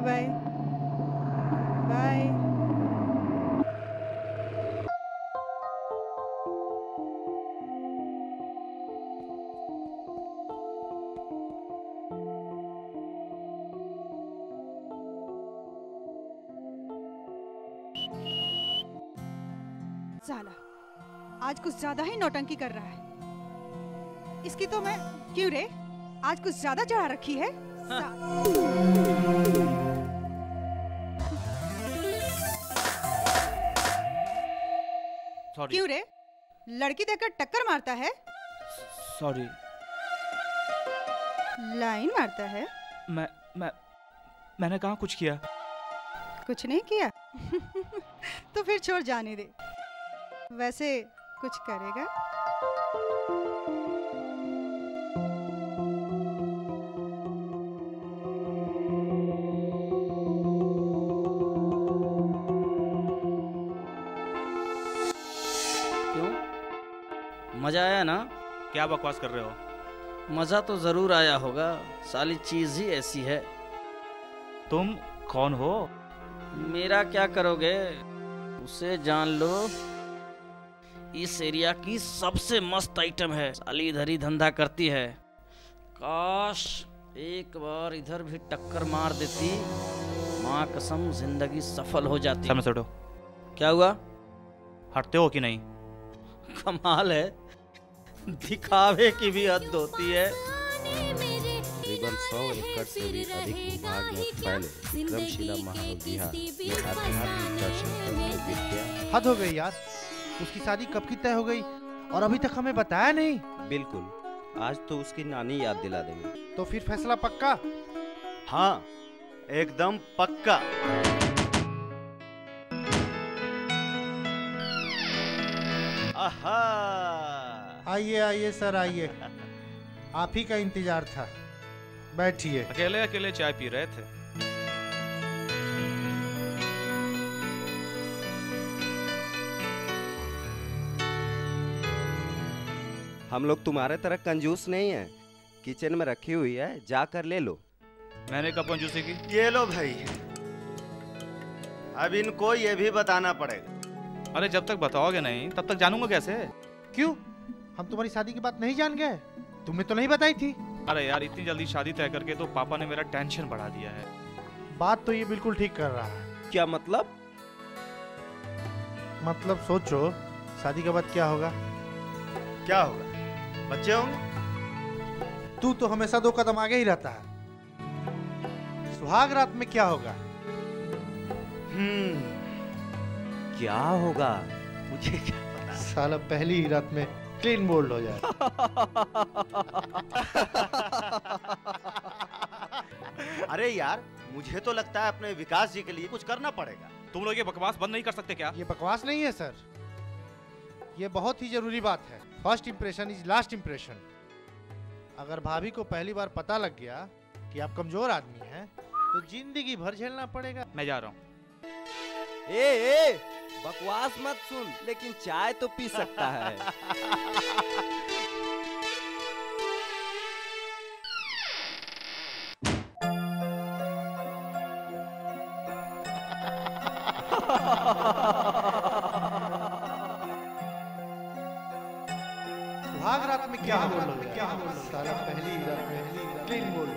Bye bye bye. साला आज कुछ ज्यादा ही नौटंकी कर रहा है। इसकी तो मैं क्यों रे, आज कुछ ज्यादा चढ़ा रखी है। सॉरी। क्यों रे, लड़की देखकर टक्कर मारता है। सॉरी। लाइन मारता है। मैंने कहाँ कुछ किया। कुछ नहीं किया तो फिर छोड़ जाने दे। वैसे कुछ करेगा? क्यों, मजा आया ना? क्या बकवास कर रहे हो? मजा तो जरूर आया होगा, साली चीज ही ऐसी है। तुम कौन हो? मेरा क्या करोगे, उसे जान लो। इस एरिया की सबसे मस्त आइटम है, साली इधर ही धंधा करती है। काश एक बार इधर भी टक्कर मार देती, माँ कसम जिंदगी सफल हो जाती। सामने से हटो। क्या हुआ, हटते हो कि नहीं? कमाल है, दिखावे की भी हद होती है। तकरीबन 100 एकड़ से भी अधिक भूभाग में फैले विक्रमशिला महाविहार में आध्यात्मिक दर्शन तत्व विद्या। हद हो गई यार, उसकी शादी कब की तय हो गई और अभी तक हमें बताया नहीं। बिल्कुल, आज तो उसकी नानी याद दिला देंगे। तो फिर फैसला पक्का? हाँ एकदम पक्का। आहा, आइए आइए सर आइए, आप ही का इंतजार था, बैठिए। अकेले अकेले चाय पी रहे थे। हम लोग तुम्हारे तरह कंजूस नहीं है, किचन में रखी हुई है, जाकर ले लो। मैंने कब कंजूसी की? ये लो भाई, अब इनको ये भी बताना पड़ेगा। अरे जब तक बताओगे नहीं तब तक जानूंगा कैसे? क्यों, हम तुम्हारी शादी की बात नहीं जान गए? तुमने तो नहीं बताई थी। अरे यार इतनी जल्दी शादी तय करके तो पापा ने मेरा टेंशन बढ़ा दिया है। बात तो ये बिल्कुल ठीक कर रहा है। क्या मतलब? मतलब सोचो, शादी के बाद क्या होगा? क्या होगा? बच्चे होंगे। तू तो हमेशा 2 कदम आगे ही रहता है। सुहाग रात में क्या होगा? क्या होगा मुझे क्या पता। साला पहली ही रात में क्लीन बोल्ड हो जाए। अरे यार मुझे तो लगता है अपने विकास जी के लिए कुछ करना पड़ेगा। तुम लोग ये बकवास बंद नहीं कर सकते क्या? ये बकवास नहीं है सर, ये बहुत ही जरूरी बात है। First impression is last impression. अगर भाभी को पहली बार पता लग गया कि आप कमजोर आदमी हैं, तो जिंदगी भर झेलना पड़ेगा। मैं जा रहा हूँ। ए, बकवास मत सुन, लेकिन चाय तो पी सकता है। सुहाग रात में क्या बोलोगे? क्या बोलोगे? साला पहली ही रात में क्लीन बोलो।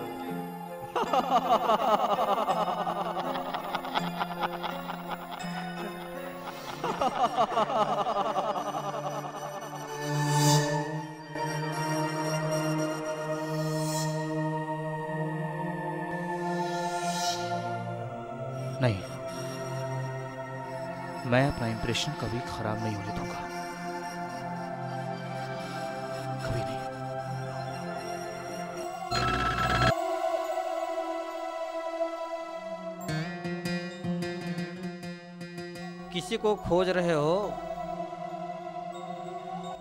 नहीं, मैं अपना इंप्रेशन कभी खराब नहीं होने दूंगा, कभी नहीं। किसी को खोज रहे हो?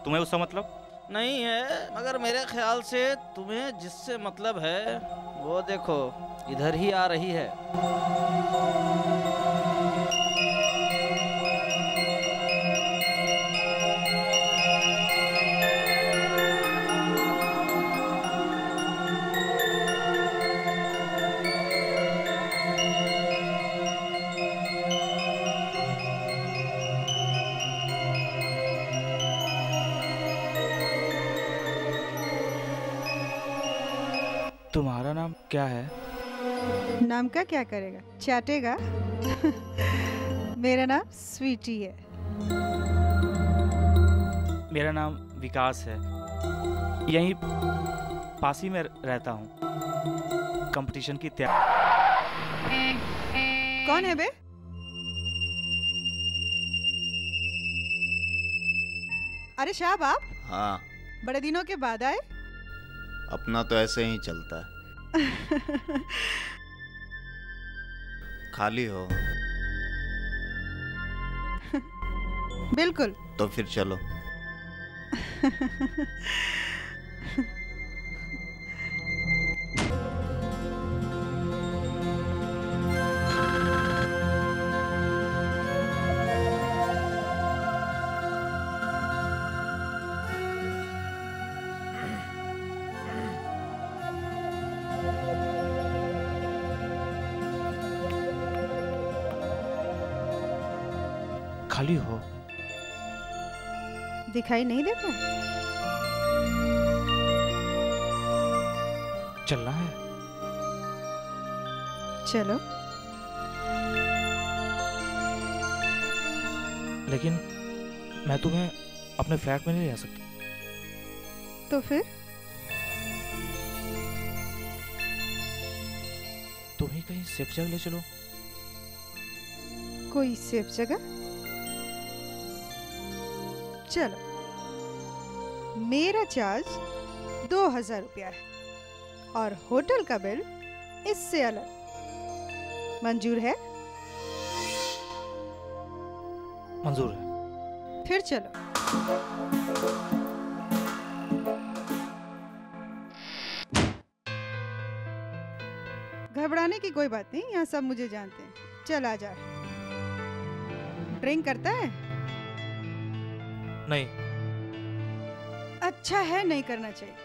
तुम्हें उसका मतलब? नहीं है, मगर मेरे ख्याल से तुम्हें जिससे मतलब है वो देखो इधर ही आ रही है। तुम्हारा नाम क्या है? नाम का क्या करेगा, चाटेगा? मेरा नाम स्वीटी है। मेरा नाम विकास है। यहीं पास ही में रहता हूँ। कंपटीशन की तैयारी। कौन है बे? अरे शाहब, आप हाँ, बड़े दिनों के बाद आए। अपना तो ऐसे ही चलता है। खाली हो बिल्कुल। तो फिर चलो। खाली हो? दिखाई नहीं देता? चलना है? चलो। लेकिन मैं तुम्हें अपने फ्लैट में नहीं ले जा सकता। तो फिर? तुम ही कहीं सेफ जगह ले चलो। कोई सेफ जगह? चलो, मेरा चार्ज 2000 रुपया है और होटल का बिल इससे अलग। मंजूर है? मंजूर है। फिर चलो। घबराने की कोई बात नहीं, यहाँ सब मुझे जानते हैं। चल आ जा। ड्रिंक करता है? नहीं। अच्छा है, नहीं करना चाहिए।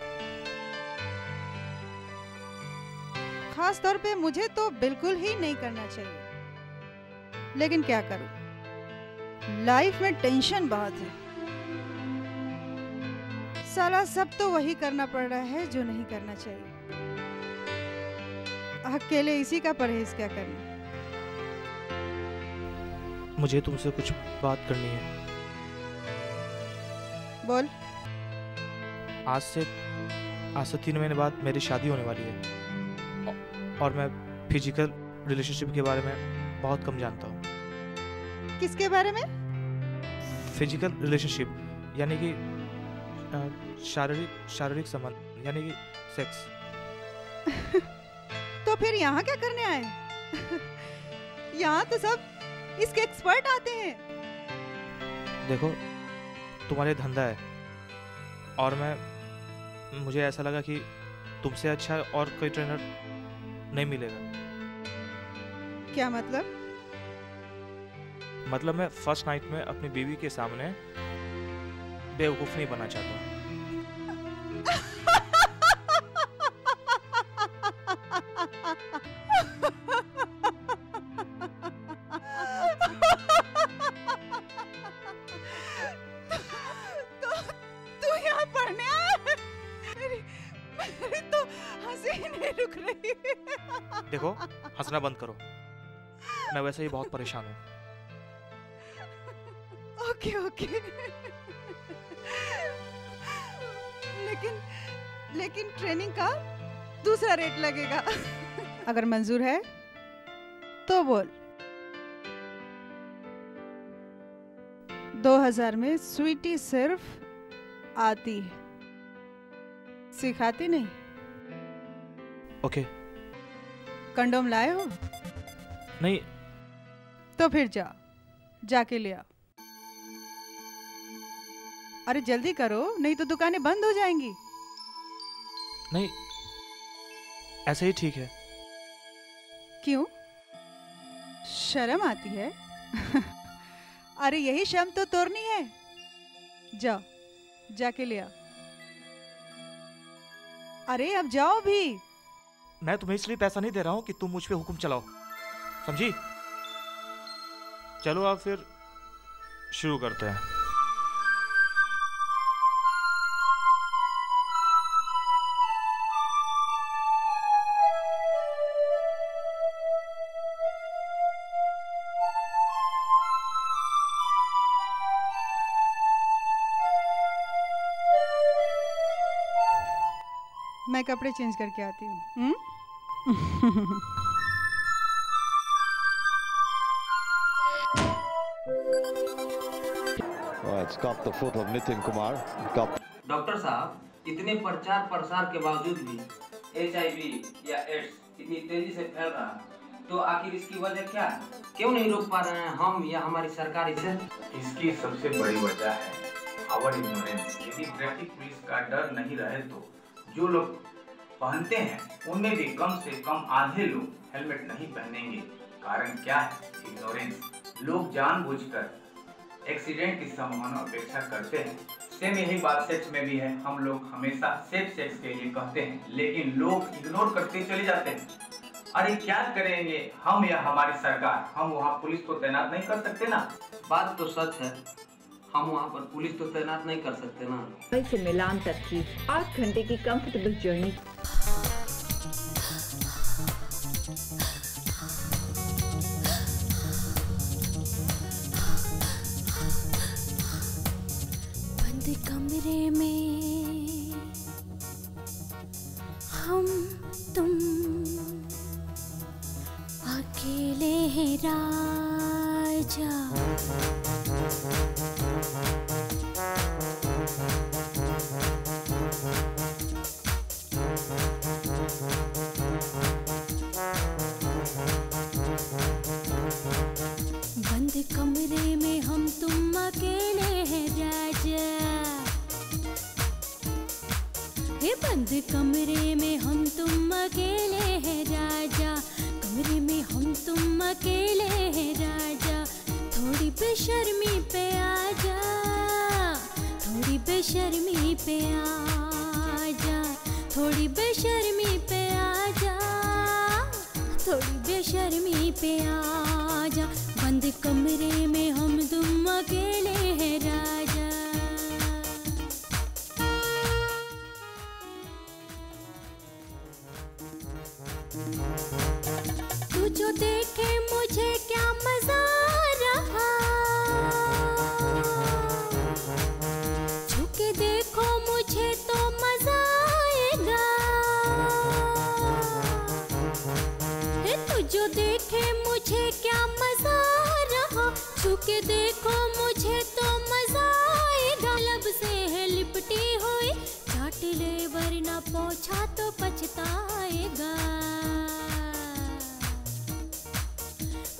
खास तौर पे मुझे तो बिल्कुल ही नहीं करना चाहिए। लेकिन क्या करूं, लाइफ में टेंशन बहुत है। साला सब तो वही करना पड़ रहा है जो नहीं करना चाहिए। अकेले इसी का परहेज क्या करना। मुझे तुमसे कुछ बात करनी है। बोल। आज से 3 महीने बाद मेरी शादी होने वाली है और मैं फिजिकल रिलेशनशिप के बारे में बहुत कम जानता हूँ। किसके बारे में? फिजिकल रिलेशनशिप यानी कि शारीरिक संबंध यानी कि सेक्स। तो फिर यहाँ क्या करने आए? यहाँ तो सब इसके एक्सपर्ट आते हैं। देखो, तुम्हारे धंधा है और मुझे ऐसा लगा कि तुमसे अच्छा और कोई ट्रेनर नहीं मिलेगा। क्या मतलब? मतलब मैं फर्स्ट नाइट में अपनी बीवी के सामने बेवकूफ नहीं बनना चाहता। तू यहाँ पढ़ने आया? मेरी तो हंसी नहीं रुक रही। देखो, हंसना बंद करो। मैं वैसे ही बहुत परेशान हूँ। Okay okay. लेकिन ट्रेनिंग का दूसरा रेट लगेगा। अगर मंजूर है तो बोल। 2000 में स्वीटी सिर्फ आती है, सिखाती नहीं। ओके। कंडोम लाए हो? नहीं। तो फिर जाके ले आओ। अरे जल्दी करो, नहीं तो दुकानें बंद हो जाएंगी। नहीं, ऐसे ही ठीक है। क्यों? शर्म आती है? अरे यही शर्म तो तोड़नी है। जाके ले आओ। अरे अब जाओ भी। मैं तुम्हें इसलिए पैसा नहीं दे रहा हूँ कि तुम मुझ पे हुक्म चलाओ, समझी? चलो अब फिर शुरू करते हैं। मैं कपड़े चेंज करके आती हूँ। It's got the foot of Nitin Kumar. Doctor साहब, इतने प्रचार प्रसार के बावजूद भी HIV या एड्स इतनी तेजी से फैल रहा है, तो आखिर इसकी वजह क्या है? क्यों नहीं रोक पा रहे हैं हम या हमारी सरकार इसे? इसकी सबसे बड़ी वजह है आवर इग्नोरेंस। यदि ट्रैफिक पुलिस का डर नहीं रहे तो जो लोग पहनते हैं उनमें भी कम से कम आधे लोग हेलमेट नहीं पहनेंगे। कारण क्या है? इग्नोरेंस। लोग जानबूझकर एक्सीडेंट की संभावना अपेक्षा करते हैं। सेम यही बात सेक्स में भी है। हम लोग हमेशा सेफ सेक्स के लिए कहते हैं, लेकिन लोग इग्नोर करते चले जाते हैं। अरे क्या करेंगे हम या हमारी सरकार? हम वहाँ पुलिस को तैनात नहीं कर सकते ना? बात तो सच है, हम वहाँ पर पुलिस तो तैनात नहीं कर सकते ना। से मिलान तक की 8 घंटे की कंफर्टेबल जर्नी। बंद कमरे में हम तुम अकेले हैं राजा। बंद कमरे में हम तुम अकेले हैं राजा। हे बंद कमरे में हम तुम अकेले हैं राजा। कमरे में हम तुम अकेले हैं राजा। थोड़ी बेशर्मी पे आजा, थोड़ी बेशर्मी पे आजा, थोड़ी बेशर्मी पे आजा, थोड़ी बेशर्मी पे आजा। बंद कमरे में हम तुम अकेले हैं राजा। तू जो देखे मुझे क्या मजा रहा, छुके देखो मुझे तो मजा आएगा। तू जो देखे मुझे क्या मजा रहा, छुके देखो मुझे तो मजा आएगा। लब से है लिपटी हुई, चाट ले वरना पोछा तो पछताएगा।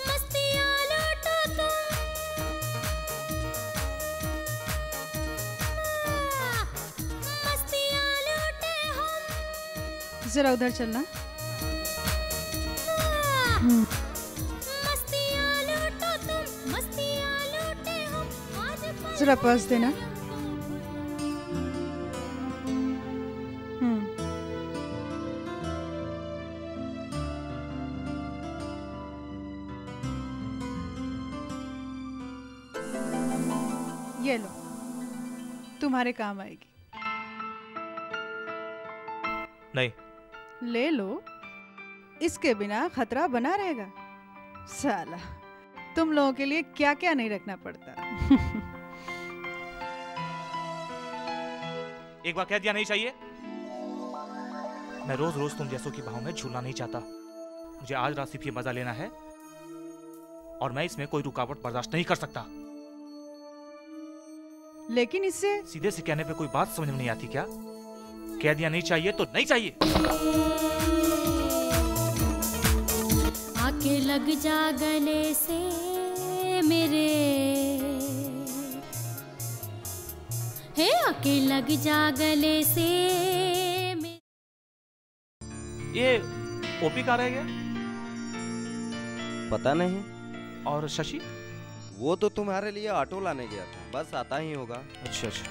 मस्तियाँ लूटो तुम, मस्तियाँ लूटे हम। जरा उधर चलना। मस्तियाँ लूटो तुम, मस्तियाँ लूटे हम। आज जरा पर्स देना। ये लो, तुम्हारे काम आएगी। नहीं। ले लो, इसके बिना खतरा बना रहेगा। साला, तुम लोगों के लिए क्या क्या नहीं रखना पड़ता। एक बार कह दिया नहीं चाहिए। मैं रोज रोज तुम जैसों की बाहों में झूलना नहीं चाहता। मुझे आज रात सिर्फ ये मजा लेना है और मैं इसमें कोई रुकावट बर्दाश्त नहीं कर सकता। लेकिन इससे सीधे से कहने पे कोई बात समझ में नहीं आती क्या? कह दिया नहीं चाहिए तो नहीं चाहिए। आके लग जा गले से मेरे, हे आके लग जा गले से मेरे। ये ओपी कहाँ रह गया? पता नहीं। और शशि? वो तो तुम्हारे लिए ऑटो लाने गया था, बस आता ही होगा। अच्छा अच्छा।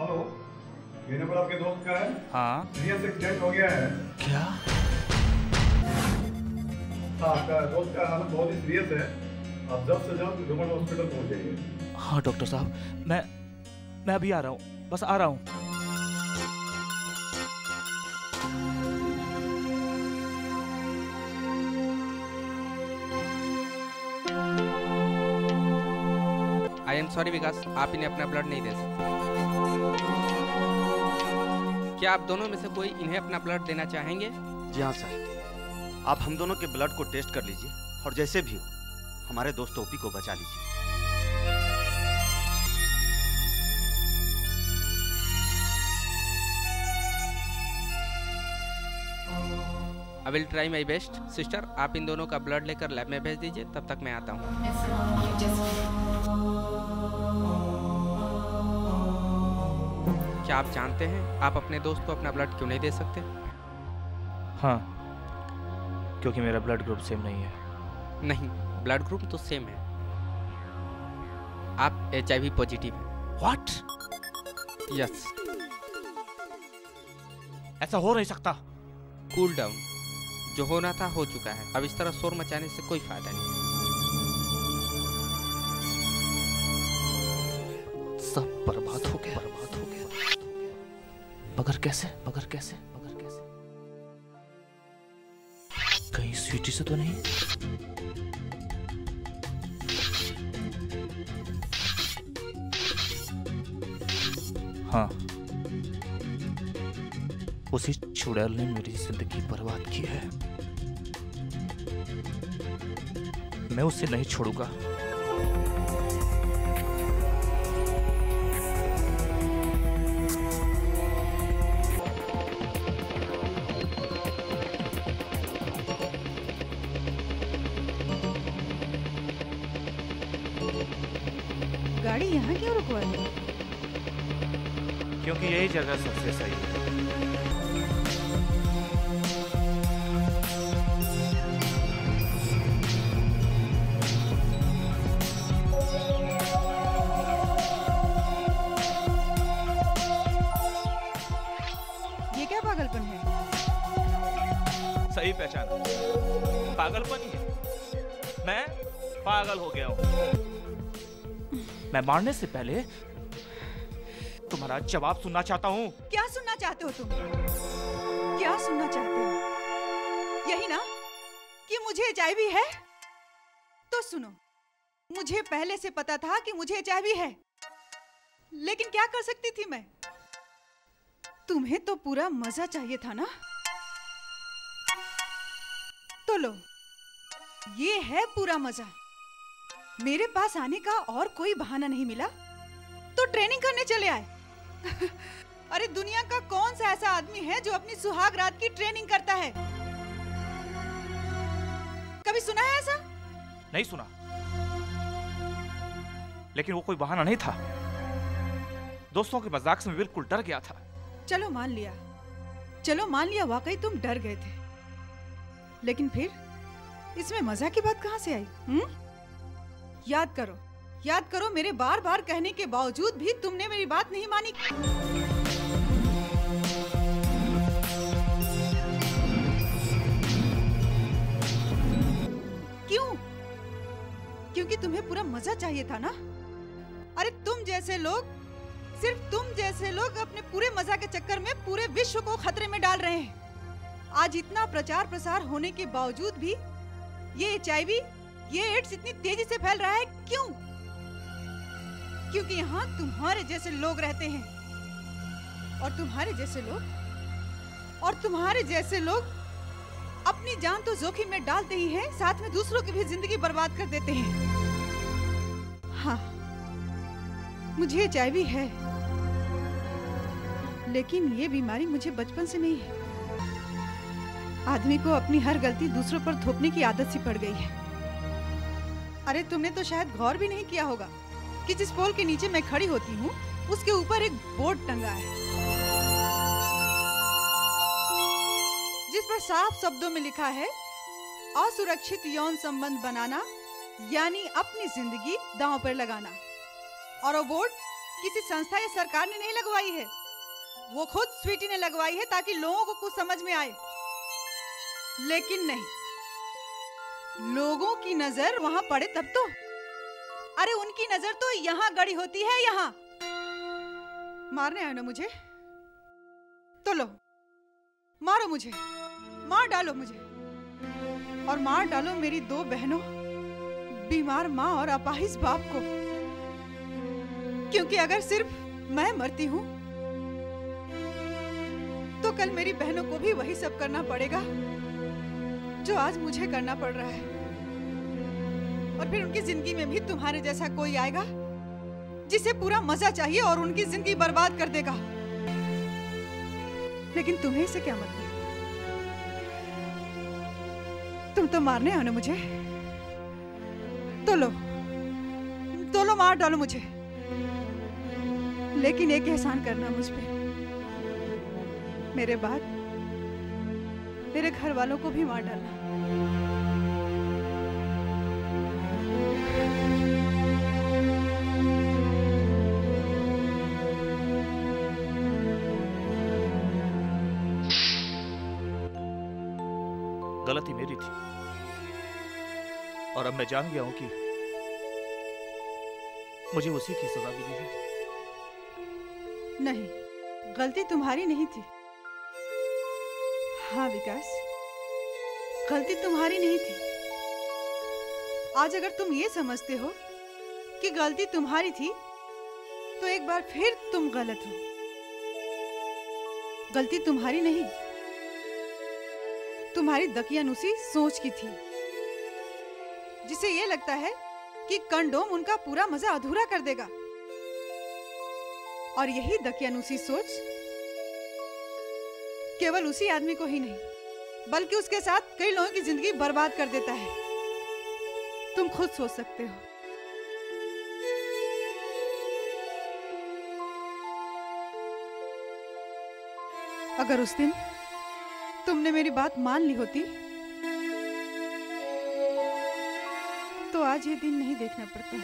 हेलो, ये नंबर आपके दोस्त का है? हाँ। सीरियस एक्सीडेंट हो गया है। क्या? हाँ, आपका दोस्त का हालत बहुत ही सीरियस है। आप जल्द से जल्द गवर्नमेंट हॉस्पिटल पहुंच जाइए। हाँ डॉक्टर साहब, मैं अभी आ रहा हूँ, बस आ रहा हूँ। आई एम सॉरी विकास, आप इन्हें अपना ब्लड नहीं दे सकते। क्या आप दोनों में से कोई इन्हें अपना ब्लड देना चाहेंगे? जी हाँ सर, आप हम दोनों के ब्लड को टेस्ट कर लीजिए और जैसे भी हो हमारे दोस्त ओपी को बचा लीजिए। I will try my best. Sister, आप इन दोनों का ब्लड लेकर लैब में भेज दीजिए, तब तक मैं आता हूँ। क्या आप जानते हैं आप अपने दोस्त को अपना ब्लड क्यों नहीं दे सकते? हाँ, क्योंकि मेरा ब्लड ग्रुप सेम नहीं है। नहीं, ब्लड ग्रुप तो सेम है। आप HIV पॉजिटिव हैं। व्हाट? यस। ऐसा हो नहीं सकता। कूल डाउन, जो होना था हो चुका है। अब इस तरह शोर मचाने से कोई फायदा नहीं। सब बर्बाद हो गया, बर्बाद हो गया। मगर कैसे? मगर कैसे? मगर कैसे? कहीं स्वीटी से तो नहीं? हाँ, उसी चुड़ैल ने मेरी जिंदगी बर्बाद की है। मैं उसे नहीं छोड़ूंगा। गाड़ी यहाँ क्यों रुकवाई? क्योंकि यही जगह सबसे सही है। ये क्या पागलपन है? सही पहचाना, पागलपन ही है। मैं पागल हो गया हूँ। मैं मारने से पहले तुम्हारा जवाब सुनना चाहता हूँ। क्या सुनना चाहते हो तुम? क्या सुनना चाहते हो? यही ना कि मुझे HIV है? तो सुनो, मुझे पहले से पता था कि मुझे HIV है, लेकिन क्या कर सकती थी मैं? तुम्हें तो पूरा मजा चाहिए था ना? तो लो, ये है पूरा मजा। मेरे पास आने का और कोई बहाना नहीं मिला तो ट्रेनिंग करने चले आए। अरे दुनिया का कौन सा ऐसा आदमी है जो अपनी सुहाग रात की ट्रेनिंग करता है? कभी सुना है ऐसा? नहीं सुना, लेकिन वो कोई बहाना नहीं था। दोस्तों के मजाक से मैं बिल्कुल डर गया था। चलो मान लिया, चलो मान लिया वाकई तुम डर गए थे, लेकिन फिर इसमें मजा की बात कहां से आई? याद करो, याद करो, मेरे बार बार कहने के बावजूद भी तुमने मेरी बात नहीं मानी। क्यों? क्योंकि तुम्हें पूरा मजा चाहिए था ना? अरे तुम जैसे लोग, सिर्फ तुम जैसे लोग अपने पूरे मजा के चक्कर में पूरे विश्व को खतरे में डाल रहे हैं। आज इतना प्रचार प्रसार होने के बावजूद भी ये HIV, ये एड्स इतनी तेजी से फैल रहा है। क्यों? क्योंकि यहाँ तुम्हारे जैसे लोग रहते हैं, और तुम्हारे जैसे लोग अपनी जान तो जोखिम में डालते ही हैं, साथ में दूसरों की भी जिंदगी बर्बाद कर देते हैं। हाँ, मुझे HIV है, लेकिन ये बीमारी मुझे बचपन से नहीं है। आदमी को अपनी हर गलती दूसरों पर थोपने की आदत सी पड़ गई है। अरे तुमने तो शायद गौर भी नहीं किया होगा कि जिस पोल के नीचे मैं खड़ी होती हूँ उसके ऊपर एक बोर्ड टंगा है, जिस पर साफ शब्दों में लिखा है असुरक्षित यौन संबंध बनाना यानी अपनी जिंदगी दांव पर लगाना। और वो बोर्ड किसी संस्था या सरकार ने नहीं लगवाई है, वो खुद स्वीटी ने लगवाई है ताकि लोगों को कुछ समझ में आए। लेकिन नहीं, लोगों की नजर वहां पड़े तब तो। अरे उनकी नजर तो यहाँ गड़ी होती है, यहाँ। मारने आए ना मुझे? तो लो, मारो मुझे, मार डालो मुझे, और मार डालो मेरी 2 बहनों, बीमार माँ और अपाहिज बाप को। क्योंकि अगर सिर्फ मैं मरती हूँ कल मेरी बहनों को भी वही सब करना पड़ेगा जो आज मुझे करना पड़ रहा है। और फिर उनकी जिंदगी में भी तुम्हारे जैसा कोई आएगा जिसे पूरा मजा चाहिए और उनकी जिंदगी बर्बाद कर देगा। लेकिन तुम्हें इससे क्या मतलब? तुम तो मारने हो ना मुझे, तो लो मार डालो मुझे, लेकिन एक एहसान करना मुझ पे, मेरे बाद मेरे घर वालों को भी मार डालना। गलती मेरी थी और अब मैं जान गया हूं कि मुझे उसी की सजा मिली है। नहीं, गलती तुम्हारी नहीं थी। हाँ विकास, गलती तुम्हारी नहीं थी। आज अगर तुम ये समझते हो कि गलती तुम्हारी थी तो एक बार फिर तुम गलत हो। गलती तुम्हारी नहीं, तुम्हारी दकियानुसी सोच की थी, जिसे ये लगता है कि कंडोम उनका पूरा मजा अधूरा कर देगा। और यही दकियानुसी सोच केवल उसी आदमी को ही नहीं बल्कि उसके साथ कई लोगों की जिंदगी बर्बाद कर देता है। तुम खुद सोच सकते हो। अगर उस दिन तुमने मेरी बात मान ली होती तो आज ये दिन नहीं देखना पड़ता।